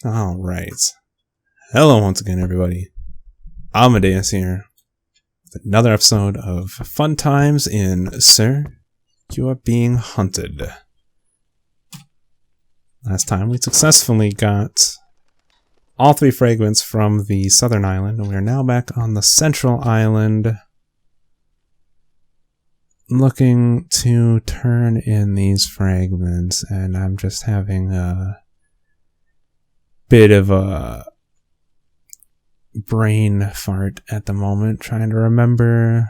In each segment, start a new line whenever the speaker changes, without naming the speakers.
Alright. Hello once again, everybody. Amadeus here with another episode of Fun Times in Sir, You Are Being Hunted. Last time we successfully got all 3 fragments from the southern island, and we are now back on the central island looking to turn in these fragments, and I'm just having a bit of a brain fart at the moment, trying to remember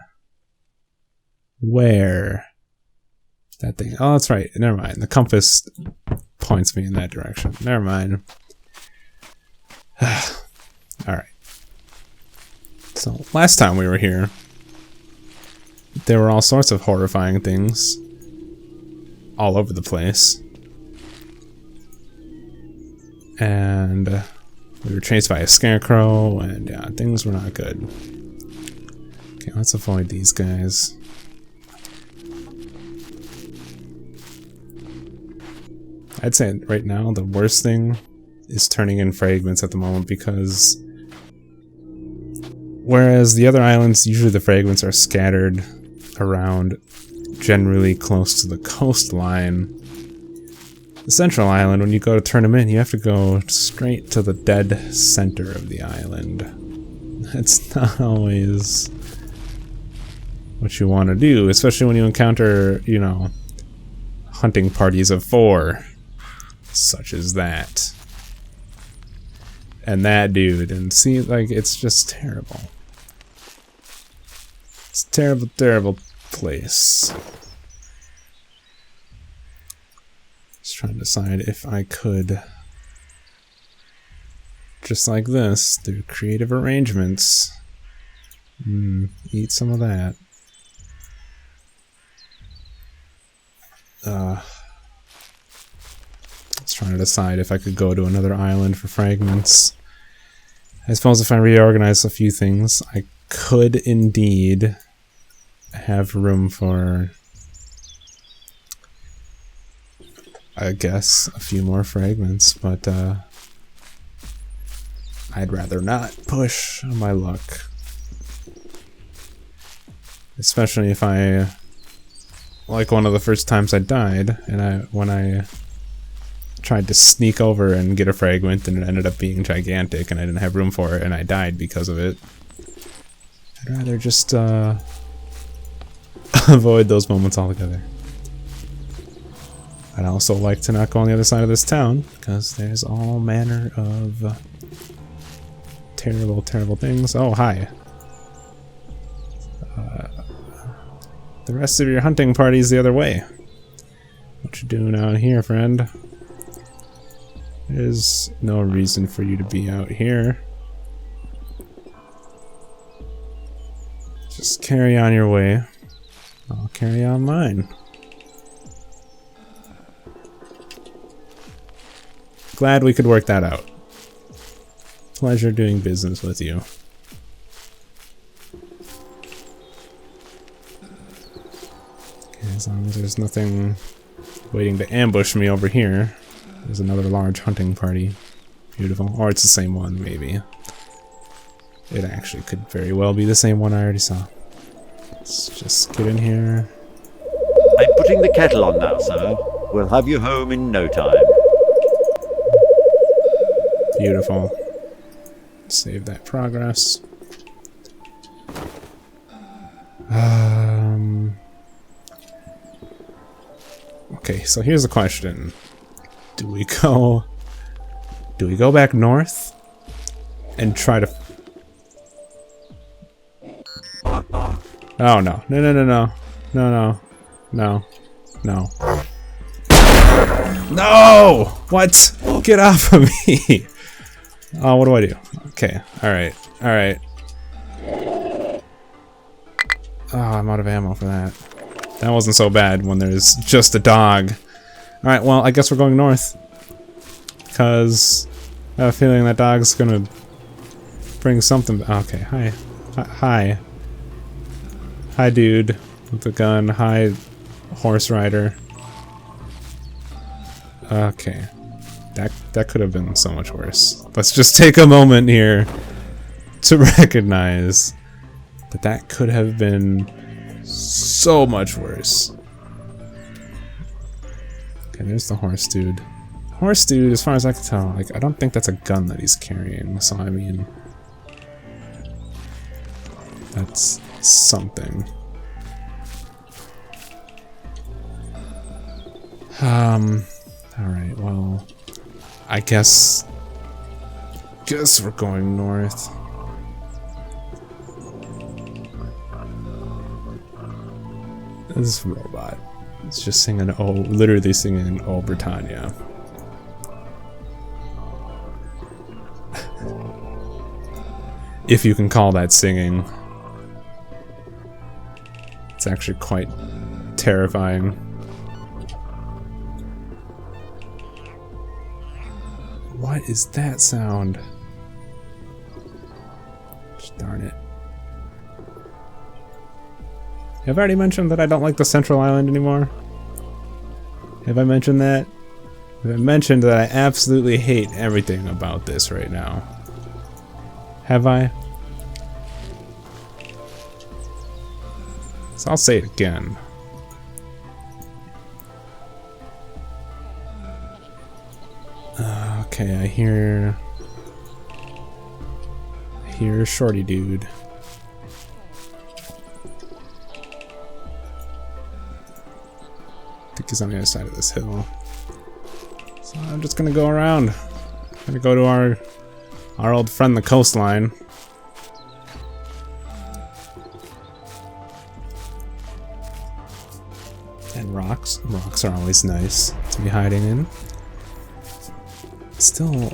where that thing. Oh, that's right. Never mind. The compass points me in that direction. Never mind. Alright. So, last time we were here, there were all sorts of horrifying things all over the place. And we were chased by a scarecrow, and yeah, things were not good. Okay, let's avoid these guys. I'd say right now the worst thing is turning in fragments at the moment, because whereas the other islands, usually the fragments are scattered around, generally close to the coastline, the central island, when you go to turn them in, you have to go straight to the dead center of the island. That's not always what you want to do, especially when you encounter, you know, hunting parties of 4, such as that. And that dude, and see, like, it's just terrible. It's a terrible, terrible place. Just trying to decide if I could, just like this, through creative arrangements, eat some of that. I was trying to decide if I could go to another island for fragments. I suppose if I reorganize a few things, I could indeed have room for, I guess, a few more fragments, but I'd rather not push my luck. Especially if I, like one of the first times I died, and when I tried to sneak over and get a fragment, and it ended up being gigantic, and I didn't have room for it, and I died because of it. I'd rather just avoid those moments altogether. I'd also like to not go on the other side of this town, because there's all manner of terrible, terrible things. Oh, hi. The rest of your hunting party's the other way. What you doing out here, friend? There's no reason for you to be out here. Just carry on your way. I'll carry on mine. Glad we could work that out. Pleasure doing business with you. Okay, as long as there's nothing waiting to ambush me over here. There's another large hunting party. Beautiful. Or it's the same one, maybe. It actually could very well be the same one I already saw. Let's just get in here.
I'm putting the kettle on now, sir. We'll have you home in no time.
Beautiful. Save that progress. Okay, so here's the question. Do we go back north and try to... Oh, no. No, no, no, no. No, no. No. No. No! What? Get off of me! Oh, what do I do? Okay. Alright. Alright. Oh, I'm out of ammo for that. That wasn't so bad when there's just a dog. Alright, well, I guess we're going north. Because I have a feeling that dog's gonna bring something... Okay, hi. Hi. Hi, dude. With the gun. Hi, horse rider. Okay. That could have been so much worse. Let's just take a moment here to recognize that that could have been so much worse. Okay, there's the horse dude. Horse dude, as far as I can tell, like, I don't think that's a gun that he's carrying, so I mean, that's something. Alright, well, I guess we're going north. This robot is just singing, literally singing "Oh Britannia." If you can call that singing. It's actually quite terrifying. What is that sound? Darn it. Have I already mentioned that I don't like the Central Island anymore? Have I mentioned that? Have I mentioned that I absolutely hate everything about this right now? Have I? So I'll say it again. Okay, I hear Shorty Dude. I think he's on the other side of this hill. So I'm just gonna go around. I'm gonna go to our old friend, the coastline. And rocks. Rocks are always nice to be hiding in. Still,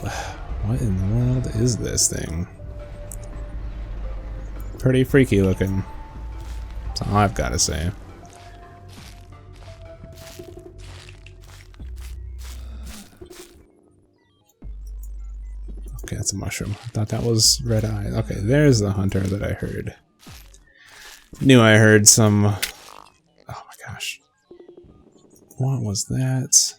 what in the world is this thing? Pretty freaky looking. That's all I've got to say. Okay, that's a mushroom. I thought that was red eye. Okay, there's the hunter that I heard. Knew I heard some... Oh my gosh. What was that?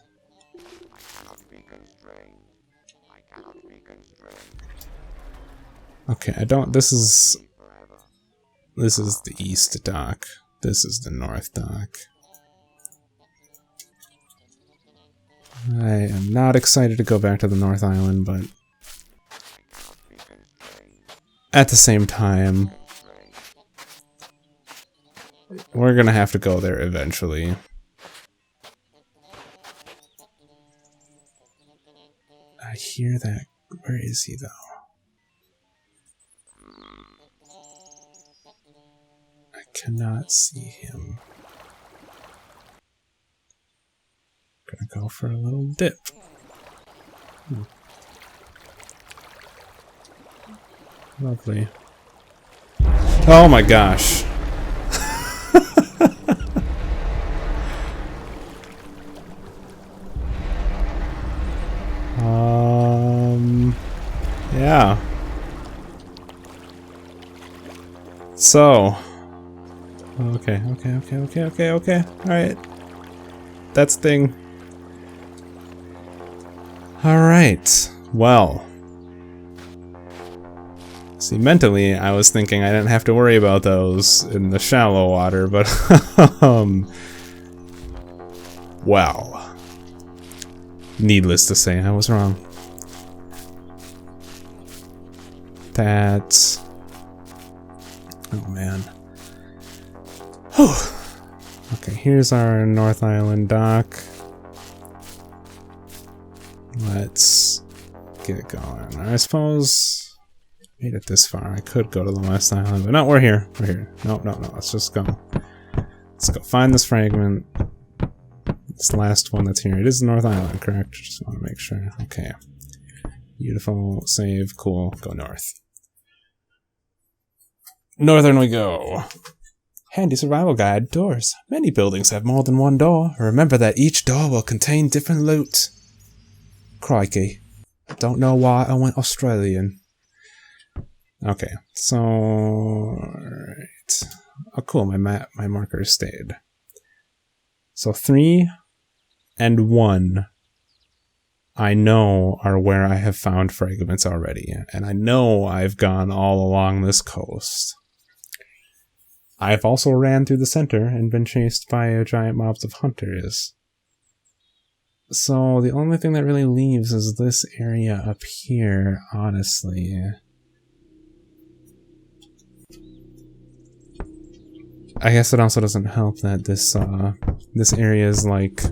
Okay, I don't... This is the east dock. This is the north dock. I am not excited to go back to the North Island, but at the same time, we're gonna have to go there eventually. I hear that. Where is he, though? I cannot see him. Gonna go for a little dip. Lovely. Oh my gosh. Yeah. So. Okay. Alright. That's the thing. Alright. Well. See, mentally, I was thinking I didn't have to worry about those in the shallow water, but, well. Needless to say, I was wrong. That's... Oh, man. Whew. Okay, here's our North Island dock. Let's get it going. I suppose... Made it this far. I could go to the West Island, but no, we're here. We're here. No. Let's just go. Let's go find this fragment. This last one that's here. It is the North Island, correct? Just want to make sure. Okay. Beautiful. Save. Cool. Go north. Northern we go. Handy survival guide. Doors. Many buildings have more than one door. Remember that each door will contain different loot. Crikey. I don't know why I went Australian. Okay, so... Alright. Oh cool, my marker stayed. So 3 and 1 I know are where I have found fragments already, and I know I've gone all along this coast. I've also ran through the center and been chased by giant mobs of hunters. So the only thing that really leaves is this area up here, honestly. I guess it also doesn't help that this area is like,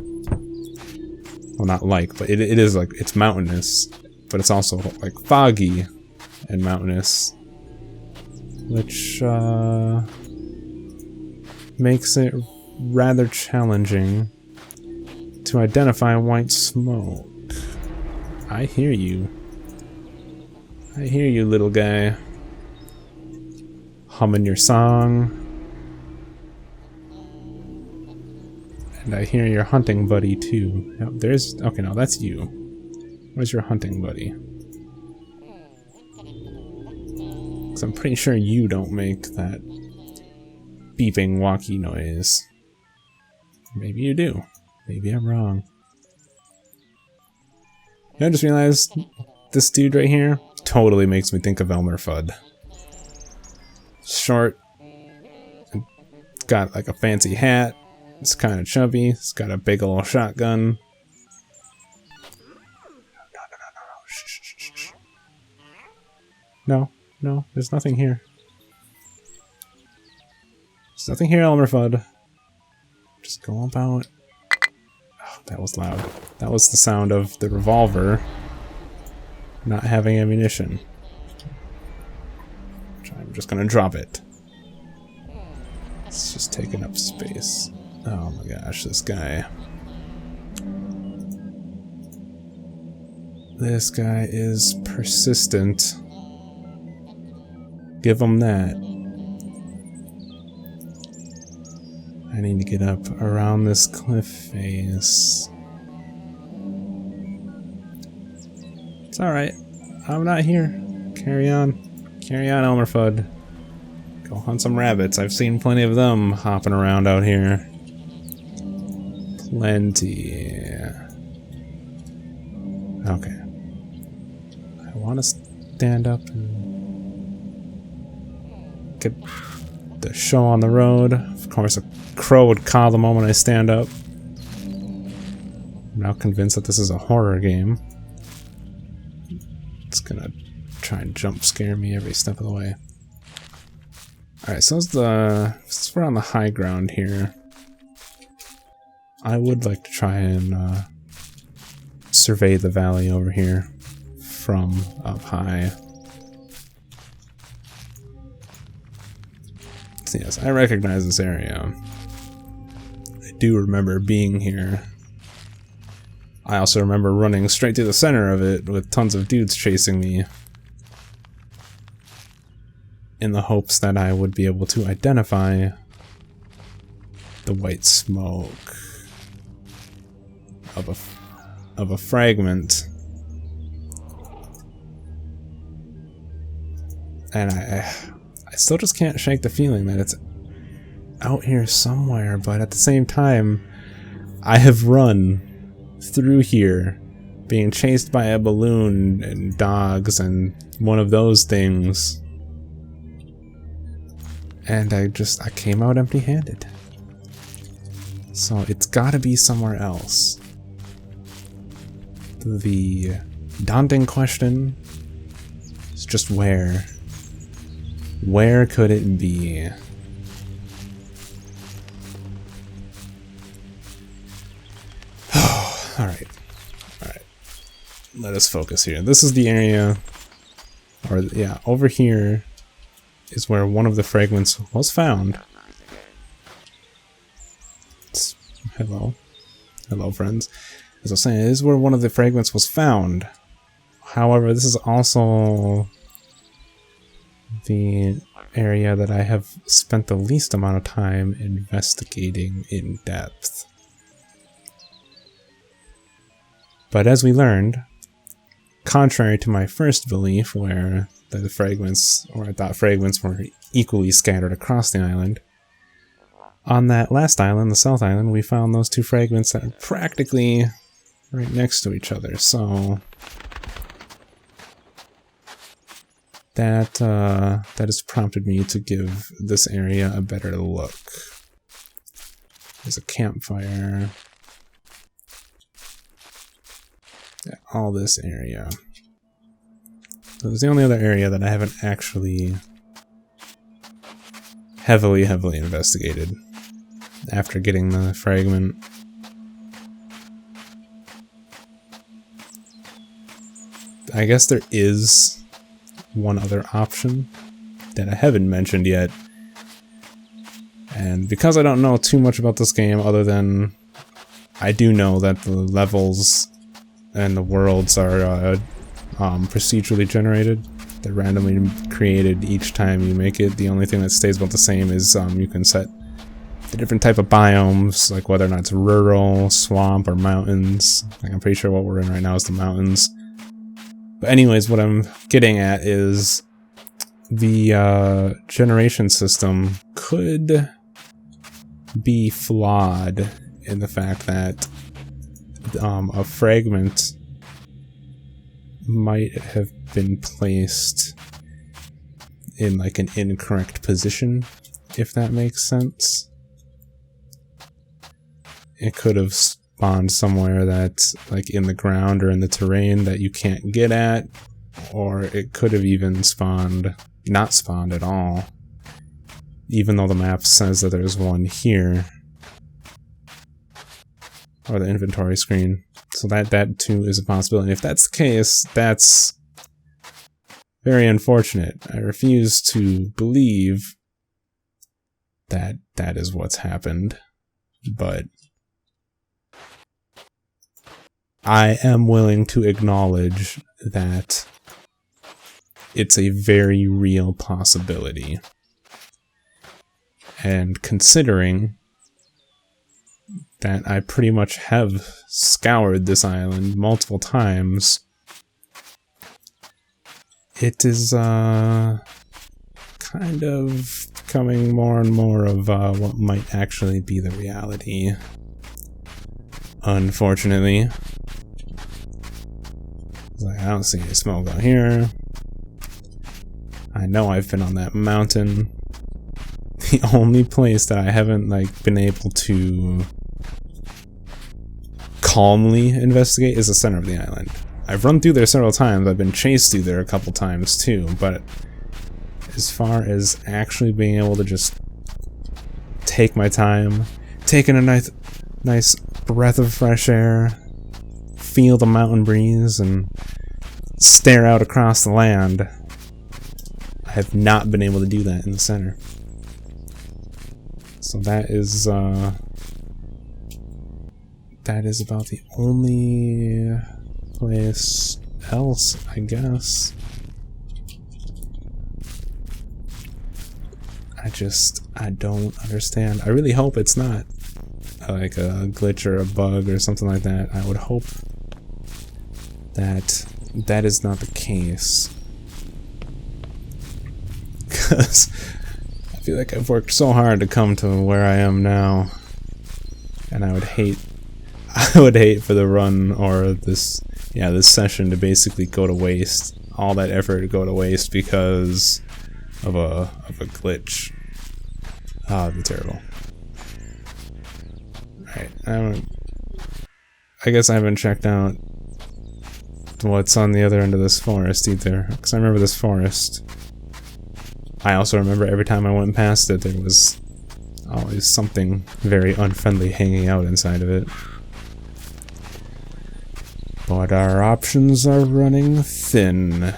well, not like, but it is like, it's mountainous, but it's also like foggy and mountainous, which makes it rather challenging to identify white smoke. I hear you. I hear you, little guy. Humming your song. And I hear your hunting buddy too. Oh, okay, no, that's you. Where's your hunting buddy? Because I'm pretty sure you don't make that beeping walkie noise. Maybe you do. Maybe I'm wrong. I just realized this dude right here totally makes me think of Elmer Fudd. Short, got like a fancy hat. It's kind of chubby. It's got a big old shotgun. No, there's nothing here. There's nothing here, Elmer Fudd. Just go about. Oh, that was loud. That was the sound of the revolver not having ammunition. I'm just gonna drop it. It's just taking up space. Oh my gosh, this guy. This guy is persistent. Give him that. I need to get up around this cliff face. It's alright. I'm not here. Carry on. Carry on, Elmer Fudd. Go hunt some rabbits. I've seen plenty of them hopping around out here. Plenty. Okay. I want to stand up and get the show on the road. Of course, a crow would caw the moment I stand up. I'm now convinced that this is a horror game. It's gonna try and jump scare me every step of the way. Alright, so since we're on the high ground here, I would like to try and survey the valley over here from up high. So yes, I recognize this area. I do remember being here. I also remember running straight through the center of it with tons of dudes chasing me in the hopes that I would be able to identify the white smoke of a fragment. And I still just can't shake the feeling that it's out here somewhere, but at the same time, I have run through here being chased by a balloon and dogs and one of those things, and I came out empty-handed. So it's gotta be somewhere else. The daunting question is just where? Where could it be? Alright. Alright. Let us focus here. This is the area, or yeah, over here is where one of the fragments was found. Hello. Hello, friends. As I was saying, this is where one of the fragments was found. However, this is also the area that I have spent the least amount of time investigating in depth. But as we learned, contrary to my first belief where the fragments, or I thought fragments were equally scattered across the island, on that last island, the South Island, we found those two fragments that are practically right next to each other, so that has prompted me to give this area a better look. There's a campfire. Yeah, all this area. It was the only other area that I haven't actually heavily investigated after getting the fragment. I guess there is one other option that I haven't mentioned yet. And because I don't know too much about this game other than I do know that the levels and the worlds are procedurally generated. They're randomly created each time you make it. The only thing that stays about the same is you can set the different type of biomes, like whether or not it's rural, swamp, or mountains. Like I'm pretty sure what we're in right now is the mountains. But anyways, what I'm getting at is the generation system could be flawed in the fact that a fragment might have been placed in like an incorrect position, if that makes sense. It could have spawned somewhere that's like in the ground or in the terrain that you can't get at, or it could have even not spawned at all, even though the map says that there's one here, or the inventory screen. So that too is a possibility. If that's the case, that's very unfortunate. I refuse to believe that that is what's happened, but I am willing to acknowledge that it's a very real possibility. And considering that I pretty much have scoured this island multiple times, it is kind of becoming more and more of what might actually be the reality, unfortunately. Like, I don't see any smoke out here. I know I've been on that mountain. The only place that I haven't like been able to calmly investigate is the center of the island. I've run through there several times. I've been chased through there a couple times too, but as far as actually being able to just take my time, taking a nice breath of fresh air, feel the mountain breeze, and stare out across the land, I have not been able to do that in the center. So that is about the only place else, I guess. I don't understand. I really hope it's not like a glitch or a bug or something like that. I would hope that that is not the case. Because I feel like I've worked so hard to come to where I am now. And I would hate for the run or this session to basically go to waste. All that effort to go to waste because of a glitch. Ah, that'd be terrible. Alright, I guess I haven't checked out what's on the other end of this forest either, because I remember this forest. I also remember every time I went past it, there was always something very unfriendly hanging out inside of it. But our options are running thin.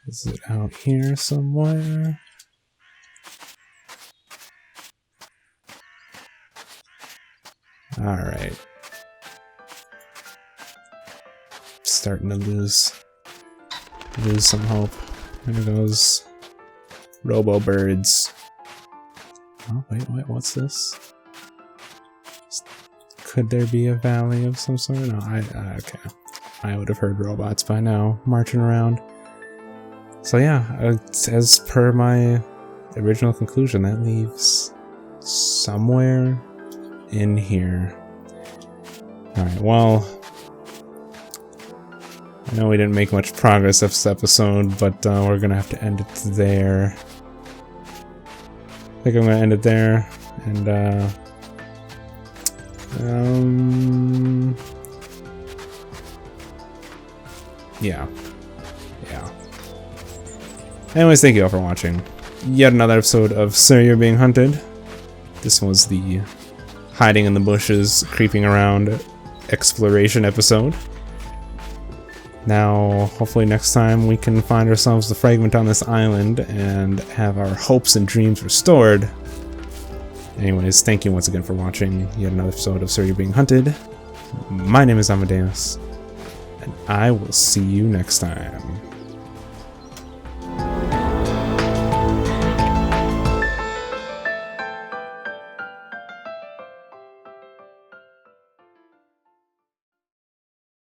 Is it out here somewhere? Alright. Starting to lose some hope. There goes Robo-birds. Oh, wait, what's this? Could there be a valley of some sort? No, okay. I would have heard robots by now, marching around. So yeah, as per my original conclusion, that leaves somewhere in here. Alright, well, I know we didn't make much progress this episode, but we're gonna have to end it there. I think I'm gonna end it there, and yeah. Anyways, thank you all for watching. Yet another episode of Sir, You're Being Hunted. This was the hiding in the bushes, creeping around exploration episode. Now, hopefully next time we can find ourselves the fragment on this island and have our hopes and dreams restored. Anyways, thank you once again for watching yet another episode of Sir, You're Being Hunted. My name is Amadeus, and I will see you next time.